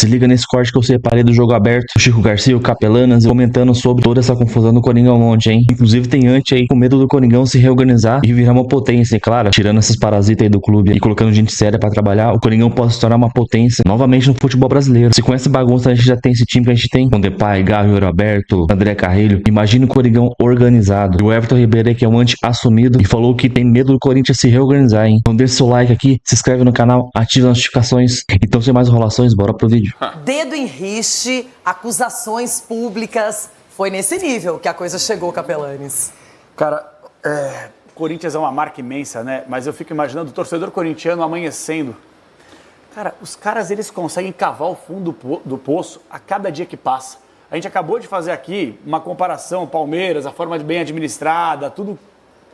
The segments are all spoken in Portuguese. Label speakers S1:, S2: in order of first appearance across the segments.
S1: Se liga nesse corte que eu separei do Jogo Aberto, o Chico Garcia, o Capelanas, comentando sobre toda essa confusão do Coringão ontem, hein? Inclusive tem ante aí com medo do Coringão se reorganizar e virar uma potência, e claro, tirando esses parasitas aí do clube e colocando gente séria pra trabalhar, o Coringão pode se tornar uma potência novamente no futebol brasileiro. Se com essa bagunça a gente já tem esse time que a gente tem, com Depay, Garro, Aberto, André Carrilho, imagina o Coringão organizado. E o Everton Ribeiro aí, que é um anti-assumido, e falou que tem medo do Corinthians se reorganizar, hein? Então deixa seu like aqui, se inscreve no canal, ativa as notificações. Então sem mais enrolações, bora pro vídeo.
S2: Dedo em riste, acusações públicas. Foi nesse nível que a coisa chegou, Capelanes.
S3: Cara, Corinthians é uma marca imensa, né? Mas eu fico imaginando o torcedor corintiano amanhecendo. Cara, os caras, eles conseguem cavar o fundo do poço a cada dia que passa. A gente acabou de fazer aqui uma comparação, Palmeiras, a forma de bem administrada, tudo.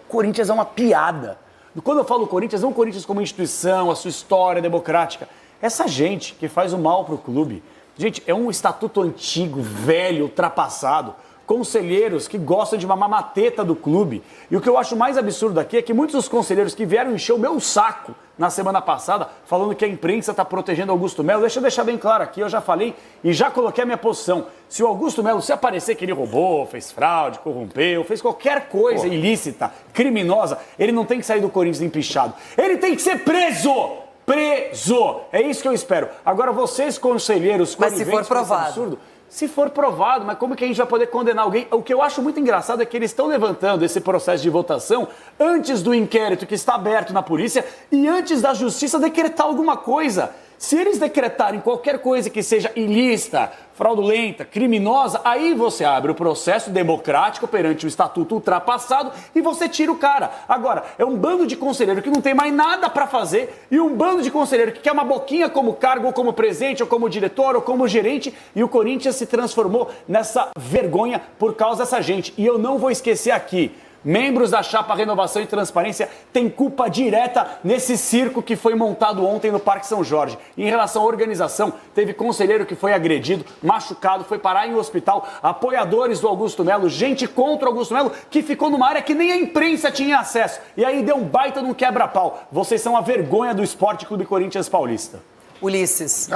S3: Corinthians é uma piada. Quando eu falo Corinthians, não Corinthians como instituição, a sua história democrática. Essa gente que faz o mal pro clube. Gente, é um estatuto antigo, velho, ultrapassado. Conselheiros que gostam de mamar mateta do clube. E o que eu acho mais absurdo aqui é que muitos dos conselheiros que vieram encher o meu saco na semana passada, falando que a imprensa está protegendo Augusto Melo, deixa eu deixar bem claro aqui, eu já falei e já coloquei a minha posição. Se o Augusto Melo se aparecer que ele roubou, fez fraude, corrompeu, fez qualquer coisa ilícita, criminosa, ele não tem que sair do Corinthians empichado. Ele tem que ser preso! Preso! É isso que eu espero. Agora, vocês, conselheiros,
S2: mas se for provado.
S3: Absurdo, se for provado, mas como que a gente vai poder condenar alguém? O que eu acho muito engraçado é que eles estão levantando esse processo de votação antes do inquérito que está aberto na polícia e antes da justiça decretar alguma coisa. Se eles decretarem qualquer coisa que seja ilícita, fraudulenta, criminosa, aí você abre o processo democrático perante o estatuto ultrapassado e você tira o cara. Agora, é um bando de conselheiro que não tem mais nada pra fazer e um bando de conselheiro que quer uma boquinha como cargo, ou como presidente, ou como diretor, ou como gerente, e o Corinthians se transformou nessa vergonha por causa dessa gente. E eu não vou esquecer aqui, membros da Chapa Renovação e Transparência têm culpa direta nesse circo que foi montado ontem no Parque São Jorge. Em relação à organização, teve conselheiro que foi agredido, machucado, foi parar em um hospital, apoiadores do Augusto Melo, gente contra o Augusto Melo, que ficou numa área que nem a imprensa tinha acesso. E aí deu um baita num quebra-pau. Vocês são a vergonha do Esporte Clube Corinthians Paulista.
S2: Ulisses.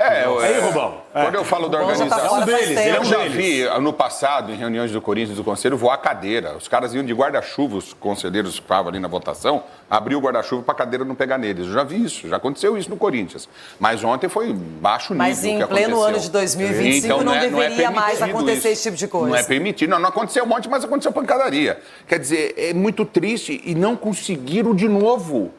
S3: Aí, Rubão.
S4: Quando eu falo da organização,
S3: eu
S4: já vi no passado, em reuniões do Corinthians do Conselho, voar cadeira. Os caras iam de guarda-chuva, os conselheiros que estavam ali na votação, abriu o guarda-chuva para a cadeira não pegar neles. Eu já vi isso, já aconteceu isso no Corinthians. Mas ontem foi baixo nível.
S2: Mas em pleno ano de 2025 então, não deveria mais acontecer esse tipo de coisa.
S4: Não é permitido. Não aconteceu um monte, mas aconteceu pancadaria. Quer dizer, é muito triste e não conseguiram de novo.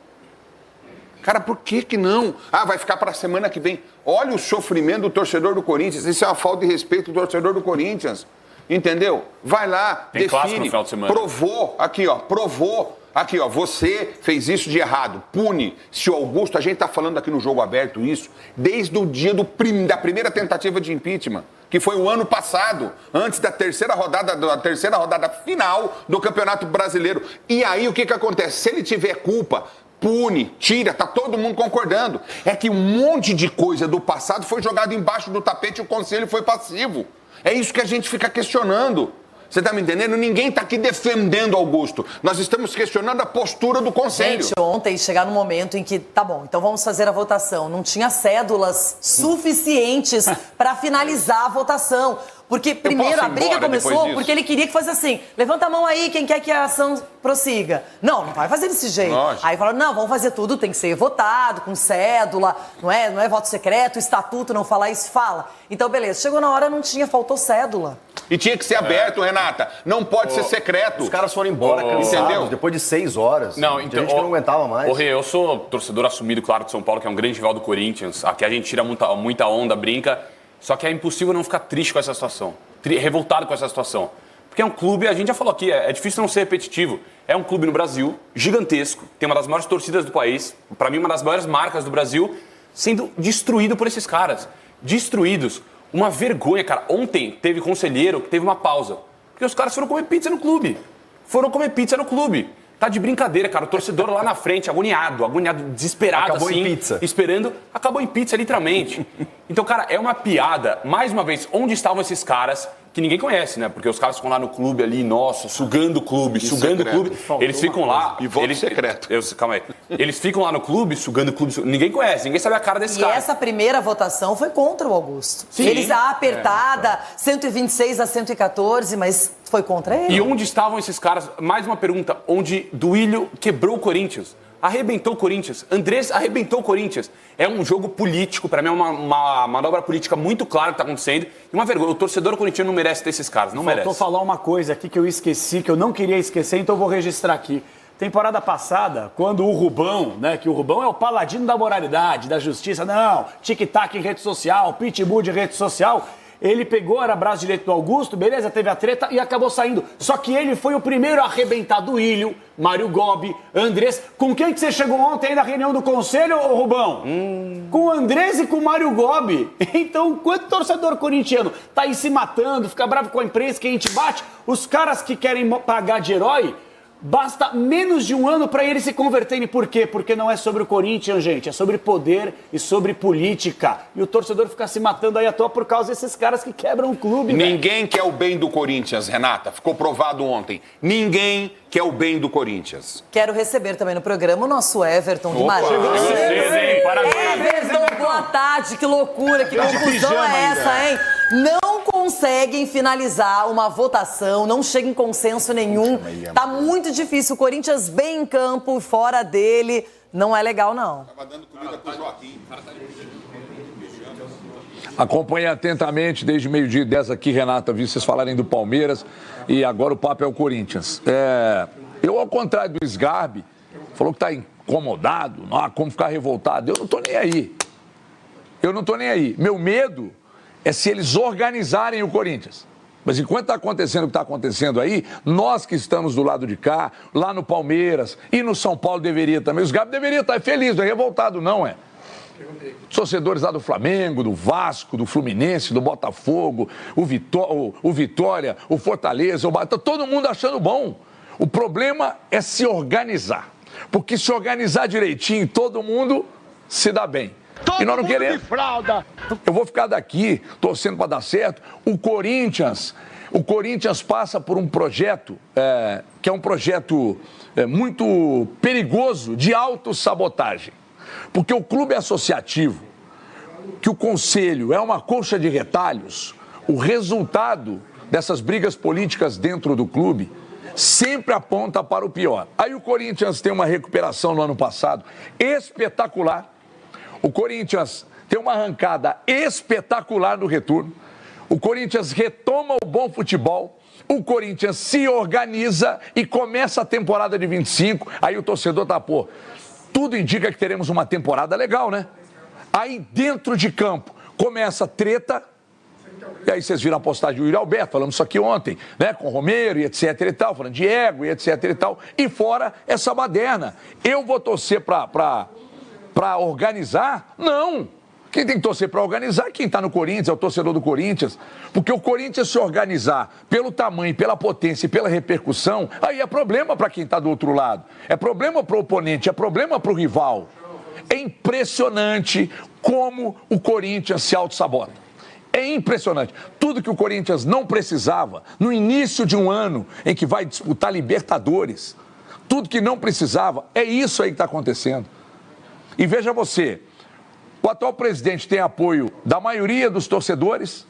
S4: Cara, por que não? Vai ficar para a semana que vem. Olha o sofrimento do torcedor do Corinthians. Isso é uma falta de respeito do torcedor do Corinthians. Entendeu? Vai lá,
S5: tem clássico
S4: define,
S5: no final de semana.
S4: provou. Aqui, ó, você fez isso de errado. Pune. Se o Augusto, a gente está falando aqui no Jogo Aberto isso, desde o dia da primeira tentativa de impeachment, que foi o ano passado, antes da terceira rodada final do Campeonato Brasileiro. E aí, o que acontece? Se ele tiver culpa, pune, tira, tá todo mundo concordando. É que um monte de coisa do passado foi jogado embaixo do tapete e o conselho foi passivo. É isso que a gente fica questionando. Você tá me entendendo? Ninguém tá aqui defendendo Augusto. Nós estamos questionando a postura do conselho.
S2: Gente, ontem chegar no momento em que, tá bom, então vamos fazer a votação. Não tinha cédulas suficientes para finalizar a votação. Porque, primeiro, a briga começou porque ele queria que fosse assim, levanta a mão aí, quem quer que a ação prossiga. Não vai fazer desse jeito.
S4: Lógico.
S2: Aí falaram, não, vamos fazer tudo, tem que ser votado, com cédula, não é voto secreto, estatuto, não falar isso, fala. Então, beleza, chegou na hora, não tinha, faltou cédula.
S4: E tinha que ser aberto, Renata. Não pode ser secreto.
S6: Os caras foram embora cansados,
S4: entendeu?
S6: Depois de 6 horas.
S5: Não,
S6: Tinha
S5: então,
S6: gente que não aguentava mais.
S5: Eu sou torcedor assumido, claro, de São Paulo, que é um grande rival do Corinthians. Aqui a gente tira muita onda, brinca. Só que é impossível não ficar triste com essa situação. Revoltado com essa situação. Porque é um clube, a gente já falou aqui, é difícil não ser repetitivo. É um clube no Brasil, gigantesco, tem uma das maiores torcidas do país, para mim uma das maiores marcas do Brasil, sendo destruído por esses caras. Destruídos. Uma vergonha, cara. Ontem teve conselheiro que teve uma pausa. Porque os caras foram comer pizza no clube. Tá de brincadeira, cara. O torcedor lá na frente, agoniado, desesperado,
S6: acabou
S5: assim.
S6: Em pizza.
S5: Esperando. Acabou em pizza, literalmente. Então, cara, é uma piada. Mais uma vez, onde estavam esses caras que ninguém conhece, né? Porque os caras ficam lá no clube ali, nossa, sugando o clube, sugando o clube. Eles ficam lá...
S4: E voto secreto.
S5: Calma aí. Eles ficam lá no clube, sugando o clube. Ninguém conhece, ninguém sabe a cara desse cara.
S2: E essa primeira votação foi contra o Augusto.
S5: Sim.
S2: Eles apertada, 126 a 114, mas foi contra ele.
S5: E onde estavam esses caras? Mais uma pergunta. Onde Duílio quebrou o Corinthians. Arrebentou o Corinthians. Andrés arrebentou o Corinthians. É um jogo político, para mim é uma manobra política muito clara que está acontecendo. E uma vergonha, o torcedor corintiano não merece ter esses caras, não merece.
S3: Faltou falar uma coisa aqui que eu esqueci, que eu não queria esquecer, então eu vou registrar aqui. Temporada passada, quando o Rubão, né, que o Rubão é o paladino da moralidade, da justiça, não, tic-tac em rede social, pitbull de rede social... Ele pegou, era braço direito do Augusto, beleza, teve a treta e acabou saindo. Só que ele foi o primeiro a arrebentar Duílio, Mário Gobi, Andrés. Com quem que você chegou ontem aí na reunião do conselho, ô Rubão? Com o Andrés e com o Mário Gobi. Então, quanto torcedor corintiano tá aí se matando, fica bravo com a imprensa que a gente bate, os caras que querem pagar de herói... Basta menos de um ano para eles se converterem. Por quê? Porque não é sobre o Corinthians, gente. É sobre poder e sobre política. E o torcedor fica se matando aí à toa por causa desses caras que quebram o clube.
S4: Ninguém quer o bem do Corinthians, Renata. Ficou provado ontem. Ninguém quer o bem do Corinthians.
S2: Quero receber também no programa o nosso Everton Guimarães. Everton, boa tarde. Que loucura, que confusão é essa, hein? Não conseguem finalizar uma votação, não chega em consenso nenhum. Tá muito difícil. O Corinthians bem em campo, fora dele. Não é legal, não.
S4: Tava dando comida pro Joaquim.
S7: Acompanhei atentamente desde meio-dia e 10 aqui, Renata, vi vocês falarem do Palmeiras e agora o papo é o Corinthians. Eu, ao contrário do Sgarbi, falou que tá incomodado, não há como ficar revoltado. Eu não tô nem aí. Eu não tô nem aí. Meu medo é se eles organizarem o Corinthians. Mas enquanto está acontecendo o que está acontecendo aí, nós que estamos do lado de cá, lá no Palmeiras e no São Paulo deveria também. Os Gabi deveria estar feliz, não é revoltado não, é. Os torcedores lá do Flamengo, do Vasco, do Fluminense, do Botafogo, o Vitória, o Fortaleza, tá todo mundo achando bom. O problema é se organizar. Porque se organizar direitinho, todo mundo se dá bem. E nós não queremos. Eu vou ficar daqui torcendo para dar certo. O Corinthians passa por um projeto que é um projeto muito perigoso de autossabotagem. Porque o clube associativo, que o conselho é uma colcha de retalhos, o resultado dessas brigas políticas dentro do clube sempre aponta para o pior. Aí o Corinthians tem uma recuperação no ano passado espetacular. O Corinthians tem uma arrancada espetacular no retorno. O Corinthians retoma o bom futebol. O Corinthians se organiza e começa a temporada de 25. Aí o torcedor tá, tudo indica que teremos uma temporada legal, né? Aí dentro de campo começa a treta. E aí vocês viram a postagem do Yuri Alberto, falamos isso aqui ontem, né? Com o Romero e etc e tal, falando de ego e etc e tal. E fora essa baderna. Eu vou torcer para organizar? Não. Quem tem que torcer para organizar é quem está no Corinthians, é o torcedor do Corinthians. Porque o Corinthians se organizar pelo tamanho, pela potência e pela repercussão, aí é problema para quem está do outro lado. É problema para o oponente, é problema para o rival. É impressionante como o Corinthians se auto-sabota. É impressionante. Tudo que o Corinthians não precisava no início de um ano em que vai disputar Libertadores, tudo que não precisava, é isso aí que está acontecendo. E veja você, o atual presidente tem apoio da maioria dos torcedores,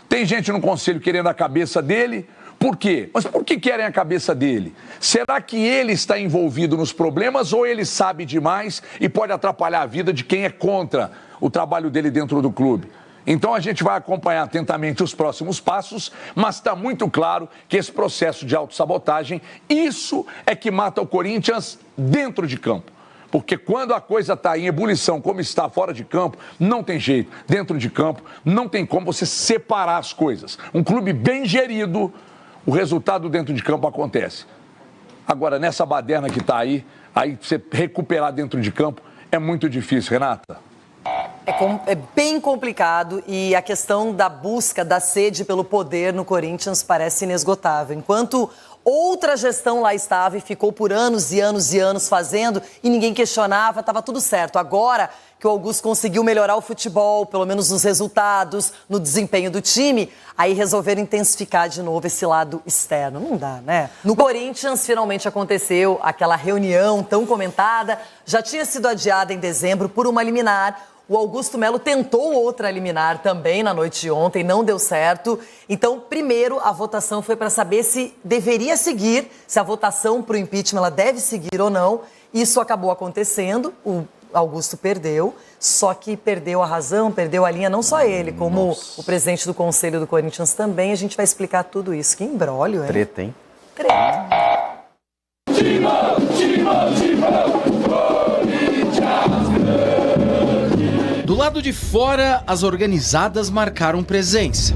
S7: tem gente no conselho querendo a cabeça dele. Por quê? Mas por que querem a cabeça dele? Será que ele está envolvido nos problemas ou ele sabe demais e pode atrapalhar a vida de quem é contra o trabalho dele dentro do clube? Então a gente vai acompanhar atentamente os próximos passos, mas está muito claro que esse processo de autossabotagem, isso é que mata o Corinthians dentro de campo. Porque quando a coisa está em ebulição, como está fora de campo, não tem jeito. Dentro de campo, não tem como você separar as coisas. Um clube bem gerido, o resultado dentro de campo acontece. Agora, nessa baderna que está aí você recuperar dentro de campo é muito difícil, Renata.
S2: É bem complicado e a questão da busca, da sede pelo poder no Corinthians parece inesgotável. Enquanto Outra gestão lá estava e ficou por anos e anos e anos fazendo e ninguém questionava, estava tudo certo. Agora que o Augusto conseguiu melhorar o futebol, pelo menos nos resultados, no desempenho do time, aí resolveram intensificar de novo esse lado externo. Não dá, né? No Corinthians, finalmente aconteceu aquela reunião tão comentada, já tinha sido adiada em dezembro por uma liminar. O Augusto Melo tentou outra liminar também na noite de ontem, não deu certo. Então, primeiro, a votação foi para saber se deveria seguir, se a votação para o impeachment ela deve seguir ou não. Isso acabou acontecendo, o Augusto perdeu, só que perdeu a razão, perdeu a linha, não só ele, como o presidente do Conselho do Corinthians também. A gente vai explicar tudo isso. Que imbróglio, hein?
S6: Treta, hein?
S2: Treta.
S8: Do lado de fora, as organizadas marcaram presença.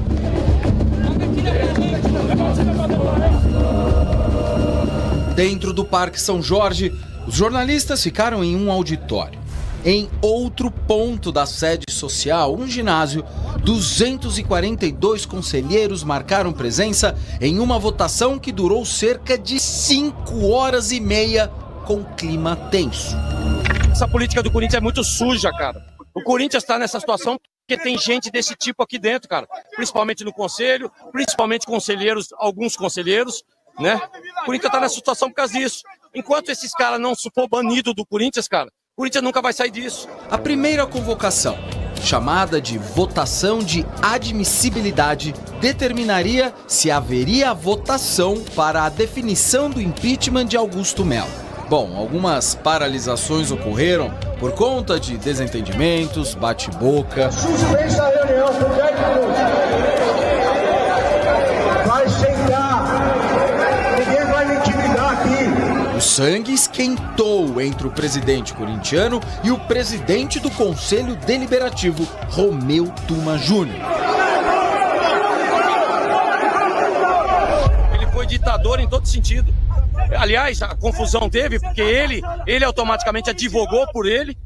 S8: Dentro do Parque São Jorge, os jornalistas ficaram em um auditório. Em outro ponto da sede social, um ginásio, 242 conselheiros marcaram presença em uma votação que durou cerca de 5 horas e meia, com clima tenso.
S9: Essa política do Corinthians é muito suja, cara. O Corinthians está nessa situação porque tem gente desse tipo aqui dentro, cara. Principalmente no conselho, principalmente conselheiros, alguns conselheiros, né? O Corinthians está nessa situação por causa disso. Enquanto esses caras não for banido do Corinthians, cara, o Corinthians nunca vai sair disso.
S8: A primeira convocação, chamada de votação de admissibilidade, determinaria se haveria votação para a definição do impeachment de Augusto Melo. Bom, algumas paralisações ocorreram por conta de desentendimentos, bate-boca.
S10: Suspensa a reunião por 10 minutos. Vai sentar. Ninguém vai me intimidar aqui.
S8: O sangue esquentou entre o presidente corintiano e o presidente do Conselho Deliberativo, Romeu Tuma Júnior.
S9: Ele foi ditador em todo sentido. Aliás, a confusão teve porque ele automaticamente advogou por ele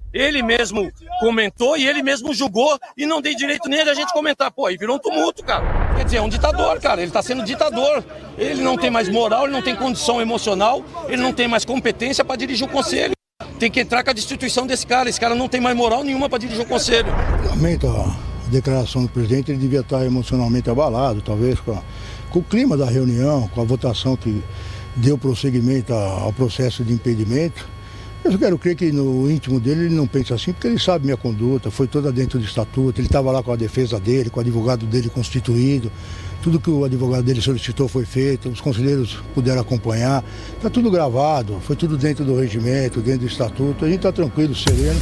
S9: mesmo comentou e ele mesmo julgou e não deu direito nem a gente comentar. Pô, aí virou um tumulto, cara. Quer dizer, é um ditador, cara. Ele tá sendo ditador. Ele não tem mais moral, ele não tem condição emocional, ele não tem mais competência para dirigir o conselho. Tem que entrar com a destituição desse cara. Esse cara não tem mais moral nenhuma para dirigir o conselho.
S10: Lamento a declaração do presidente, ele devia estar emocionalmente abalado, talvez com o clima da reunião, com a votação que deu prosseguimento ao processo de impedimento. Eu quero crer que no íntimo dele ele não pensa assim, porque ele sabe minha conduta, foi toda dentro do estatuto, ele estava lá com a defesa dele, com o advogado dele constituído, tudo que o advogado dele solicitou foi feito, os conselheiros puderam acompanhar, está tudo gravado, foi tudo dentro do regimento, dentro do estatuto, a gente está tranquilo, sereno.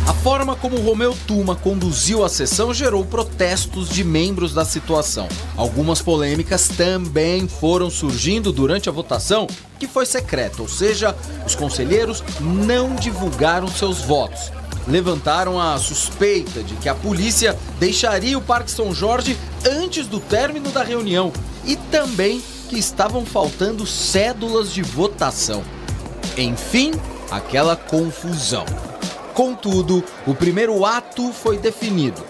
S8: A forma como Romeu Tuma conduziu a sessão gerou protestos de membros da situação. Algumas polêmicas também foram surgindo durante a votação, que foi secreta, ou seja, os conselheiros não divulgaram seus votos. Levantaram a suspeita de que a polícia deixaria o Parque São Jorge antes do término da reunião e também que estavam faltando cédulas de votação. Enfim, aquela confusão. Contudo, o primeiro ato foi definido,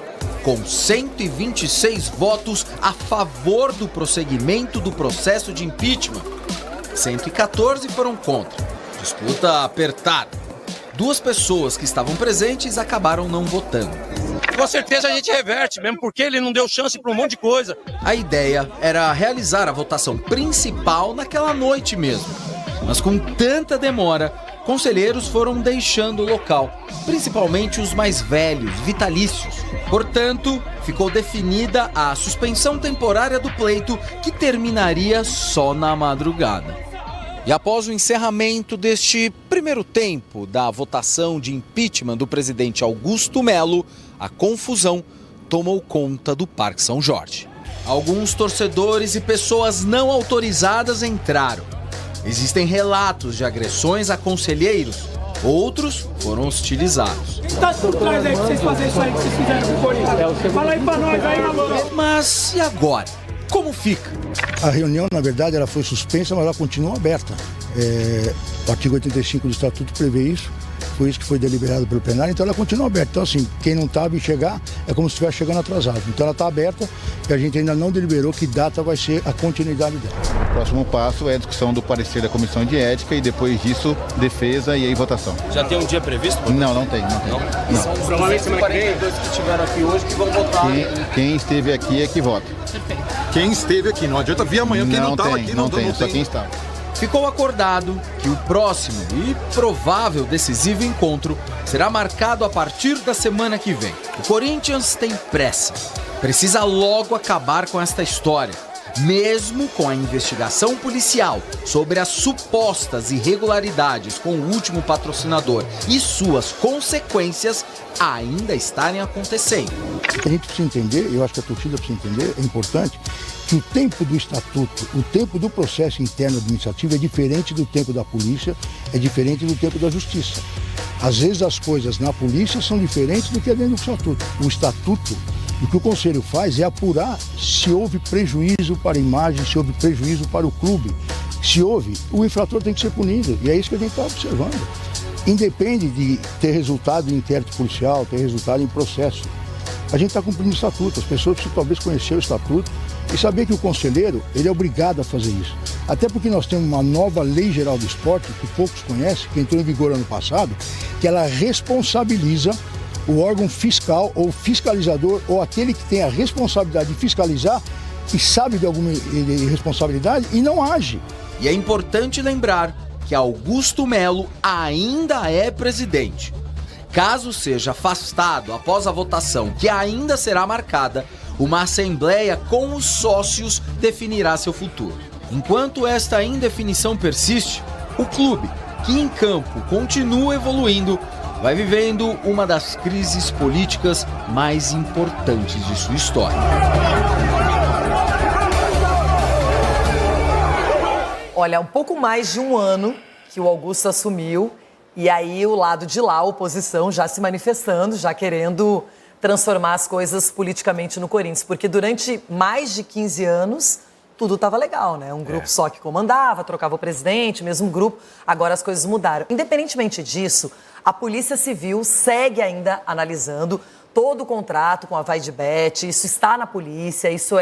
S8: com 126 votos a favor do prosseguimento do processo de impeachment. 114 foram contra. Disputa apertada. 2 pessoas que estavam presentes acabaram não votando.
S9: Com certeza a gente reverte, mesmo porque ele não deu chance para um monte de coisa.
S8: A ideia era realizar a votação principal naquela noite mesmo. Mas com tanta demora, conselheiros foram deixando o local, principalmente os mais velhos, vitalícios. Portanto, ficou definida a suspensão temporária do pleito, que terminaria só na madrugada. E após o encerramento deste primeiro tempo da votação de impeachment do presidente Augusto Melo, a confusão tomou conta do Parque São Jorge. Alguns torcedores e pessoas não autorizadas entraram. Existem relatos de agressões a conselheiros, outros foram hostilizados.
S11: Tá por trás aí pra vocês fazerem isso aí que vocês fizeram com o Corinthians. Fala aí pra nós aí, mano.
S8: Mas e agora? Como fica?
S10: A reunião, na verdade, ela foi suspensa, mas ela continua aberta. O artigo 85 do Estatuto prevê isso. Foi isso que foi deliberado pelo plenário, então ela continua aberta. Então, assim, quem não estava e chegar é como se estivesse chegando atrasado. Então ela está aberta e a gente ainda não deliberou que data vai ser a continuidade dela.
S12: O próximo passo é a discussão do parecer da Comissão de Ética e depois disso, defesa e aí votação.
S9: Já tem um dia previsto?
S12: Não tem.
S9: São provavelmente os 42 que estiveram aqui hoje que vão votar.
S12: Quem esteve aqui é que vota.
S13: Perfeito. Quem esteve aqui, não adianta vir amanhã, quem não estava aqui
S12: não tem, só quem estava.
S8: Ficou acordado que o próximo e provável decisivo encontro será marcado a partir da semana que vem. O Corinthians tem pressa. Precisa logo acabar com esta história. Mesmo com a investigação policial sobre as supostas irregularidades com o último patrocinador e suas consequências ainda estarem acontecendo.
S10: A gente precisa entender, eu acho que a torcida precisa entender, é importante, que o tempo do estatuto, o tempo do processo interno administrativo é diferente do tempo da polícia, é diferente do tempo da justiça. Às vezes as coisas na polícia são diferentes do que é dentro do estatuto. O estatuto, o que o Conselho faz é apurar se houve prejuízo para a imagem, se houve prejuízo para o clube. Se houve, o infrator tem que ser punido, e é isso que a gente está observando. Independe de ter resultado em inquérito policial, ter resultado em processo. A gente está cumprindo o estatuto, as pessoas precisam talvez conhecer o estatuto e saber que o conselheiro, ele é obrigado a fazer isso. Até porque nós temos uma nova Lei Geral do Esporte, que poucos conhecem, que entrou em vigor ano passado, que ela responsabiliza o órgão fiscal ou fiscalizador ou aquele que tem a responsabilidade de fiscalizar e sabe de alguma irresponsabilidade e não age.
S8: E é importante lembrar que Augusto Melo ainda é presidente. Caso seja afastado após a votação, que ainda será marcada, uma assembleia com os sócios definirá seu futuro. Enquanto esta indefinição persiste, o clube, que em campo continua evoluindo, vai vivendo uma das crises políticas mais importantes de sua história.
S2: Olha, um pouco mais de um ano que o Augusto assumiu, e aí o lado de lá, a oposição, já se manifestando, já querendo transformar as coisas politicamente no Corinthians, porque durante mais de 15 anos tudo estava legal, né? Um grupo só que comandava, trocava o presidente, mesmo grupo, agora as coisas mudaram. Independentemente disso, a Polícia Civil segue ainda analisando todo o contrato com a Vaidbet, isso está na polícia, isso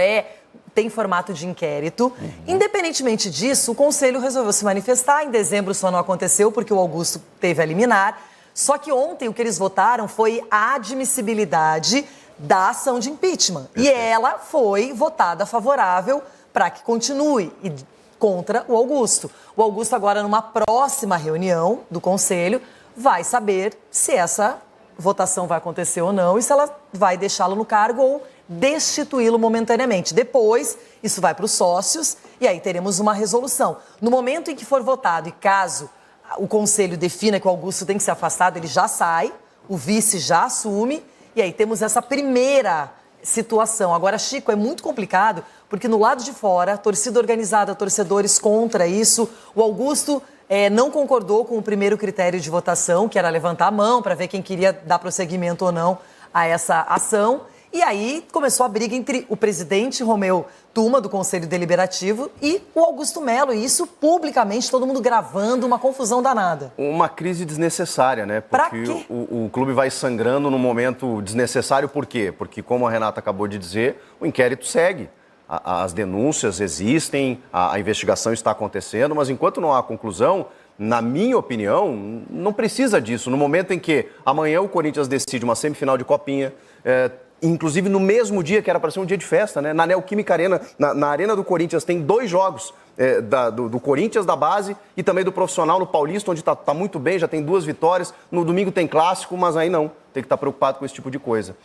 S2: tem formato de inquérito. Independentemente disso, o Conselho resolveu se manifestar. Em dezembro só não aconteceu porque o Augusto teve a liminar. Só que ontem o que eles votaram foi a admissibilidade da ação de impeachment. E ela foi votada favorável para que continue contra o Augusto. O Augusto agora, numa próxima reunião do Conselho, vai saber se essa votação vai acontecer ou não e se ela vai deixá-lo no cargo ou destituí-lo momentaneamente. Depois, isso vai para os sócios e aí teremos uma resolução. No momento em que for votado e caso o Conselho defina que o Augusto tem que ser afastado, ele já sai, o vice já assume e aí temos essa primeira situação. Agora, Chico, é muito complicado porque no lado de fora, torcida organizada, torcedores contra isso, o Augusto não concordou com o primeiro critério de votação, que era levantar a mão para ver quem queria dar prosseguimento ou não a essa ação. E aí começou a briga entre o presidente Romeu Tuma, do Conselho Deliberativo, e o Augusto Melo. E isso publicamente, todo mundo gravando, uma confusão danada.
S6: Uma crise desnecessária, né? Porque o clube vai sangrando num momento desnecessário. Por quê? Porque, como a Renata acabou de dizer, o inquérito segue. As denúncias existem, a investigação está acontecendo, mas enquanto não há conclusão, na minha opinião, não precisa disso. No momento em que amanhã o Corinthians decide uma semifinal de Copinha, inclusive no mesmo dia que era para ser um dia de festa, né? Na Neoquímica Arena, na Arena do Corinthians, tem 2 jogos do Corinthians, da base, e também do profissional no Paulista, onde está muito bem, já tem 2 vitórias. No domingo tem clássico, mas aí não, tem que estar preocupado com esse tipo de coisa.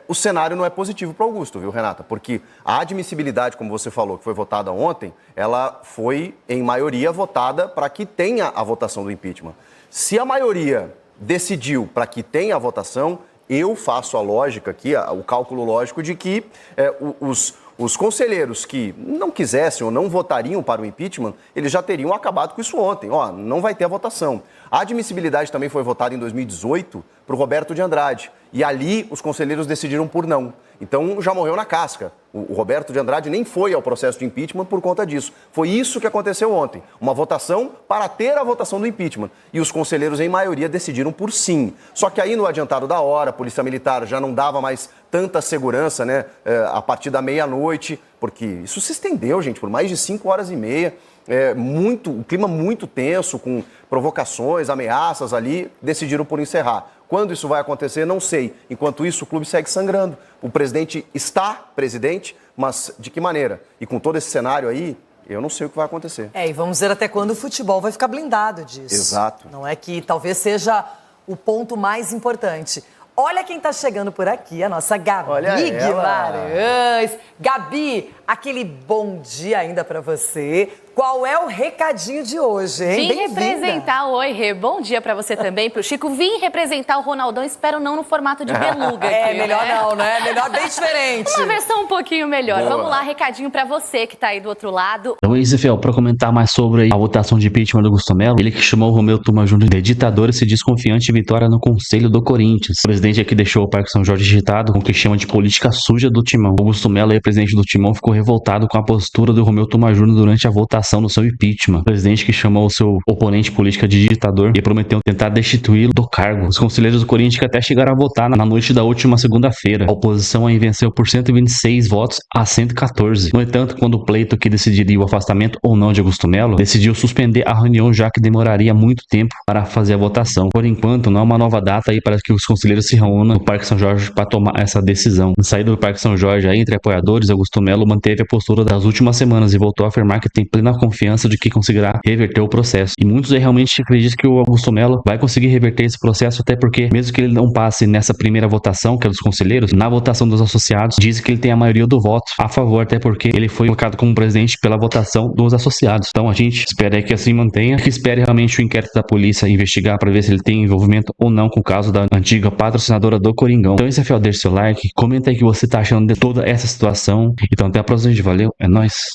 S6: O cenário não é positivo para o Augusto, viu, Renata? Porque a admissibilidade, como você falou, que foi votada ontem, ela foi, em maioria, votada para que tenha a votação do impeachment. Se a maioria decidiu para que tenha a votação, eu faço a lógica aqui, o cálculo lógico de que Os conselheiros que não quisessem ou não votariam para o impeachment, eles já teriam acabado com isso ontem. Ó, não vai ter a votação. A admissibilidade também foi votada em 2018 para o Roberto de Andrade. E ali os conselheiros decidiram por não. Então já morreu na casca. O Roberto de Andrade nem foi ao processo de impeachment por conta disso. Foi isso que aconteceu ontem. Uma votação para ter a votação do impeachment. E os conselheiros, em maioria, decidiram por sim. Só que aí, no adiantado da hora, a Polícia Militar já não dava mais tanta segurança, né? A partir da meia-noite, porque isso se estendeu, gente, por mais de 5 horas e meia. Um clima muito tenso, com provocações, ameaças ali, decidiram por encerrar. Quando isso vai acontecer, não sei. Enquanto isso, o clube segue sangrando. O presidente está presidente, mas de que maneira? E com todo esse cenário aí, eu não sei o que vai acontecer.
S2: E vamos ver até quando o futebol vai ficar blindado disso.
S6: Exato.
S2: Não é que talvez seja o ponto mais importante. Olha quem tá chegando por aqui, a nossa Gabi Guimarães. Gabi, aquele bom dia ainda pra você. Qual é o recadinho de hoje, hein?
S14: Vim representar, oi, Rê, bom dia pra você também, pro Chico. Vim representar o Ronaldão, espero não no formato de beluga aqui,
S2: melhor
S14: né?
S2: não, né? Melhor bem diferente.
S14: Uma versão um pouquinho melhor.
S6: Boa.
S14: Vamos lá, recadinho pra você que tá aí do outro lado.
S1: Então é isso, Fiel, para comentar mais sobre a votação de impeachment do Augusto Melo, ele que chamou o Romeu Tuma Júnior de ditador e se diz confiante de vitória no Conselho do Corinthians. O presidente aqui deixou o Parque São Jorge agitado com o que chama de política suja do Timão. O Augusto Melo, aí, presidente do Timão, ficou revoltado com a postura do Romeu Tuma Júnior durante a votação do seu impeachment. O presidente que chamou o seu oponente político de ditador e prometeu tentar destituí-lo do cargo. Os conselheiros do Corinthians que até chegaram a votar na noite da última segunda-feira. A oposição aí venceu por 126 votos a 114. No entanto, quando o pleito que decidiria o afastamento ou não de Augusto Melo decidiu suspender a reunião, já que demoraria muito tempo para fazer a votação. Por enquanto, não há uma nova data aí para que os conselheiros se reúnam no Parque São Jorge para tomar essa decisão. Na saída do Parque São Jorge, aí, entre apoiadores, Augusto Melo manteve a postura das últimas semanas e voltou a afirmar que tem plena confiança de que conseguirá reverter o processo. E muitos aí realmente acreditam que o Augusto Melo vai conseguir reverter esse processo, até porque, mesmo que ele não passe nessa primeira votação, que é dos conselheiros, na votação dos associados, diz que ele tem a maioria do voto a favor, até porque ele foi colocado como presidente pela votação dos associados. Então a gente espera que assim mantenha, que espere realmente o inquérito da polícia investigar para ver se ele tem envolvimento ou não com o caso da antiga patrocinadora do Coringão. Então esse é Fiel, deixa seu like, comenta aí o que você tá achando de toda essa situação. Então até a próxima, gente. Valeu, é nóis.